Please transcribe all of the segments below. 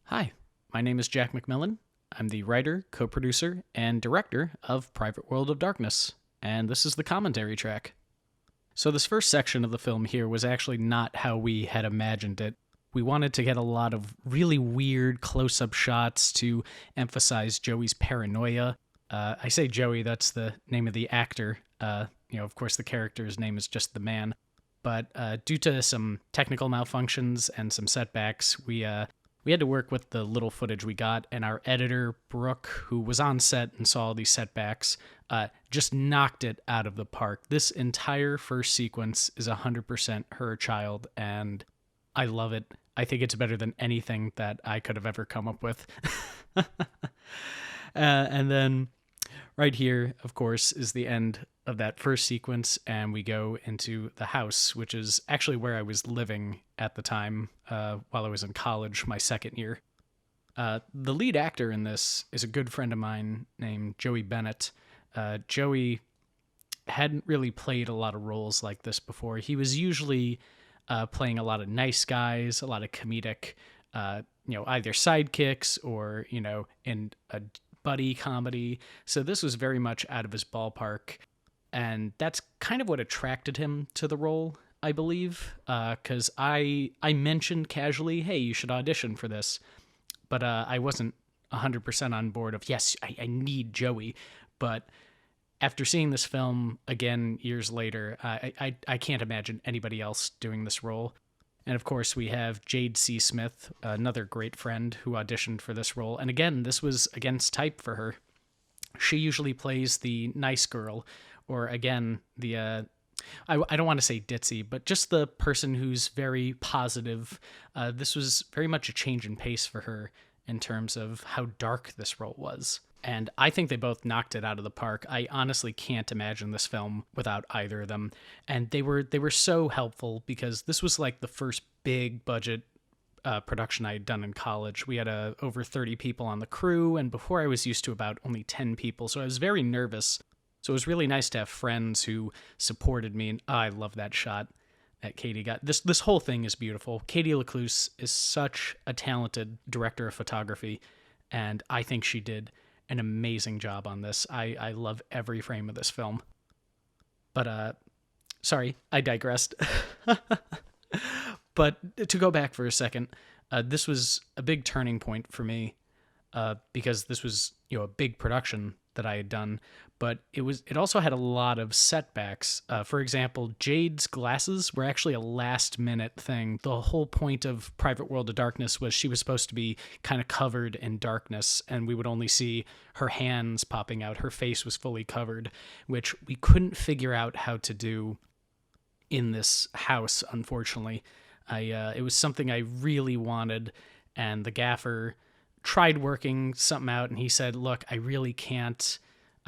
Hi, my name is Jack McMillan. I'm the writer, co producer, and director of Private World of Darkness, and this is the commentary track. So, this first section of the film here was actually not how we had imagined it. We wanted to get a lot of really weird close up shots to emphasize Joey's paranoia. I say Joey, that's the name of the actor. Of course, the character's name is just the man. But due to some technical malfunctions and some setbacks, we had to work with the little footage we got, and our editor, Brooke, who was on set and saw all these setbacks, just knocked it out of the park. This entire first sequence is 100% her child, and I love it. I think it's better than anything that I could have ever come up with. And then right here, of course, is the end of that first sequence, and we go into the house, which is actually where I was living at the time while I was in college, my second year. The lead actor in this is a good friend of mine named Joey Bennett. Joey hadn't really played a lot of roles like this before. He was usually playing a lot of nice guys, a lot of comedic, either sidekicks or, in a buddy comedy. So this was very much out of his ballpark. And that's kind of what attracted him to the role, I believe, because I mentioned casually, hey, you should audition for this. But I wasn't 100% on board of, yes, I need Joey. But after seeing this film again years later, I can't imagine anybody else doing this role. And of course, we have Jade C. Smith, another great friend who auditioned for this role. And again, this was against type for her. She usually plays the nice girl, or again, I don't want to say ditzy, but just the person who's very positive. This was very much a change in pace for her in terms of how dark this role was. And I think they both knocked it out of the park. I honestly can't imagine this film without either of them. And they were so helpful because this was like the first big budget production I had done in college. We had over 30 people on the crew, and before I was used to about only 10 people, so I was very nervous. So it was really nice to have friends who supported me, and I love that shot that Katie got. This whole thing is beautiful. Katie Lecluse is such a talented director of photography, and I think she did an amazing job on this. I love every frame of this film. But, sorry, I digressed. But to go back for a second, this was a big turning point for me because this was, a big production that I had done, but it also had a lot of setbacks. For example, Jade's glasses were actually a last minute thing. The whole point of Private World of Darkness was she was supposed to be kind of covered in darkness, and we would only see her hands popping out. Her face was fully covered, which we couldn't figure out how to do in this house, unfortunately. It was something I really wanted, and the gaffer tried working something out, and he said, look, I really can't.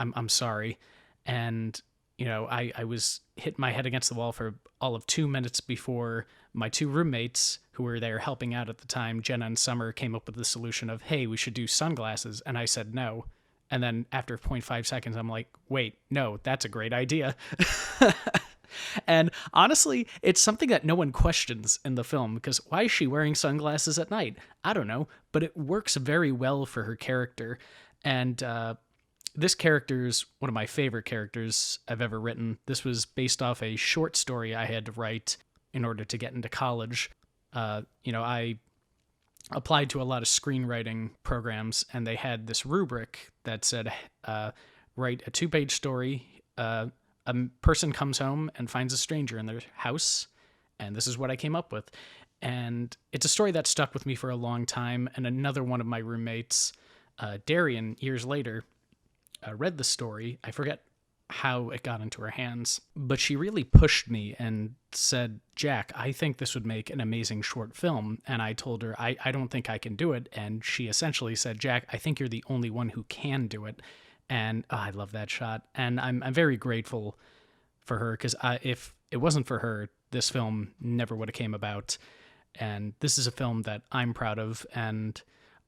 I'm sorry. And, I was hitting my head against the wall for all of 2 minutes before my two roommates who were there helping out at the time, Jenna and Summer, came up with the solution of, hey, we should do sunglasses. And I said no. And then after 0.5 seconds, I'm like, wait, no, that's a great idea. And honestly, it's something that no one questions in the film, because why is she wearing sunglasses at night? I don't know, but it works very well for her character. And this character is one of my favorite characters I've ever written. This was based off a short story I had to write in order to get into college. I applied to a lot of screenwriting programs, and they had this rubric that said, write a 2-page story. A person comes home and finds a stranger in their house, and this is what I came up with. And it's a story that stuck with me for a long time, and another one of my roommates, Darian, years later, read the story. I forget how it got into her hands, but she really pushed me and said, Jack, I think this would make an amazing short film. And I told her, I don't think I can do it. And she essentially said, Jack, I think you're the only one who can do it. And I love that shot. And I'm very grateful for her, because if it wasn't for her, this film never would have came about. And this is a film that I'm proud of. And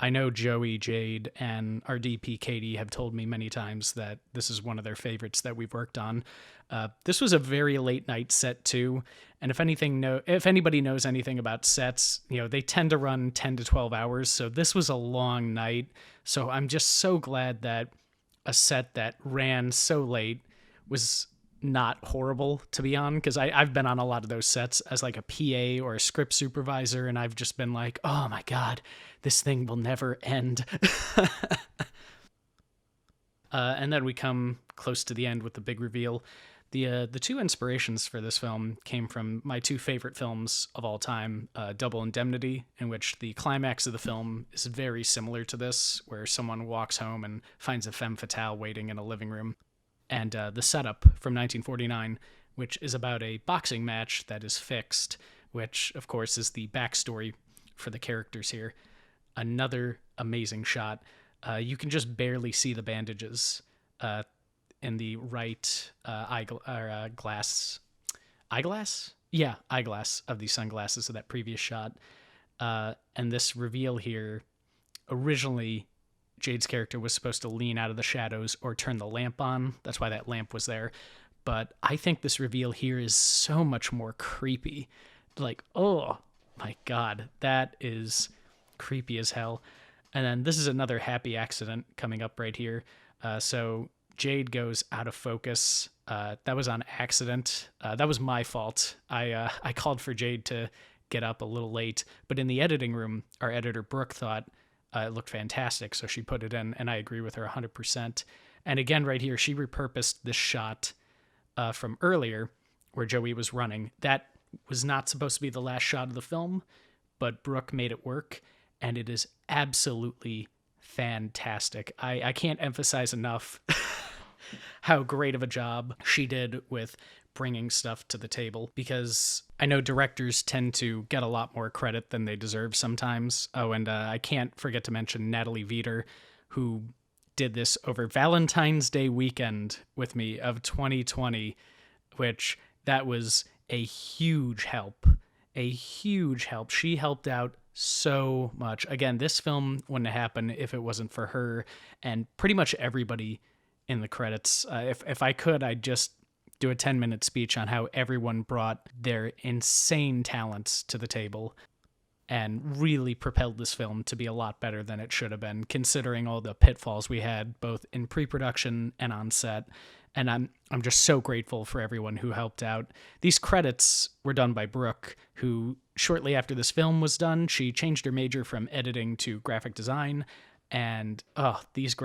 I know Joey, Jade, and our DP Katie have told me many times that this is one of their favorites that we've worked on. This was a very late night set too, and if anybody knows anything about sets, they tend to run 10 to 12 hours. So this was a long night. So I'm just so glad that a set that ran so late was not horrible to be on, because I've been on a lot of those sets as like a PA or a script supervisor, and I've just been like, oh my god, this thing will never end. And then we come close to the end with the big reveal. The two inspirations for this film came from my two favorite films of all time, Double Indemnity, in which the climax of the film is very similar to this, where someone walks home and finds a femme fatale waiting in a living room, and The Setup from 1949, which is about a boxing match that is fixed, which, of course, is the backstory for the characters here. Another amazing shot. You can just barely see the bandages in the right eyeglass. Eyeglass? Yeah, eyeglass of the sunglasses of that previous shot. And this reveal here, originally, Jade's character was supposed to lean out of the shadows or turn the lamp on. That's why that lamp was there. But I think this reveal here is so much more creepy. Like, oh my god, that is creepy as hell. And then this is another happy accident coming up right here. So Jade goes out of focus. That was on accident. That was my fault. I called for Jade to get up a little late, but in the editing room, our editor Brooke thought it looked fantastic, so she put it in, and I agree with her 100%. And again, right here, she repurposed this shot from earlier where Joey was running. That was not supposed to be the last shot of the film, but Brooke made it work, and it is absolutely fantastic. I can't emphasize enough how great of a job she did with bringing stuff to the table, because I know directors tend to get a lot more credit than they deserve sometimes. Oh, and I can't forget to mention Natalie Veeder, who did this over Valentine's Day weekend with me of 2020, which that was a huge help. A huge help. She helped out so much. Again, this film wouldn't have happened if it wasn't for her and pretty much everybody in the credits. If I could, I'd just do a 10-minute speech on how everyone brought their insane talents to the table and really propelled this film to be a lot better than it should have been, considering all the pitfalls we had both in pre-production and on set. And I'm just so grateful for everyone who helped out. These credits were done by Brooke, who shortly after this film was done, she changed her major from editing to graphic design. And these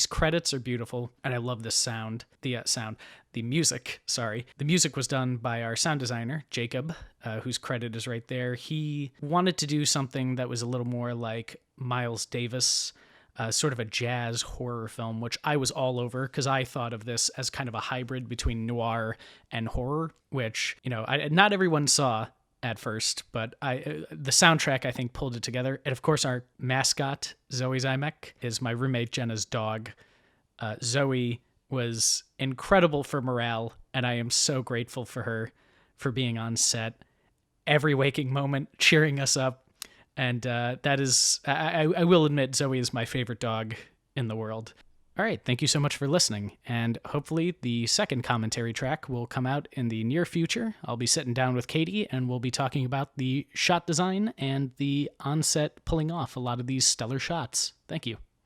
credits are beautiful, and I love this sound. The music. Sorry, the music was done by our sound designer Jacob, whose credit is right there. He wanted to do something that was a little more like Miles Davis, sort of a jazz horror film, which I was all over because I thought of this as kind of a hybrid between noir and horror, which not everyone saw at first, but the soundtrack, I think, pulled it together. And of course, our mascot, Zoe Zymek, is my roommate Jenna's dog. Zoe was incredible for morale, and I am so grateful for her for being on set every waking moment, cheering us up. And that is, I will admit, Zoe is my favorite dog in the world. All right, thank you so much for listening, and hopefully the second commentary track will come out in the near future. I'll be sitting down with Katie, and we'll be talking about the shot design and the on-set pulling off a lot of these stellar shots. Thank you.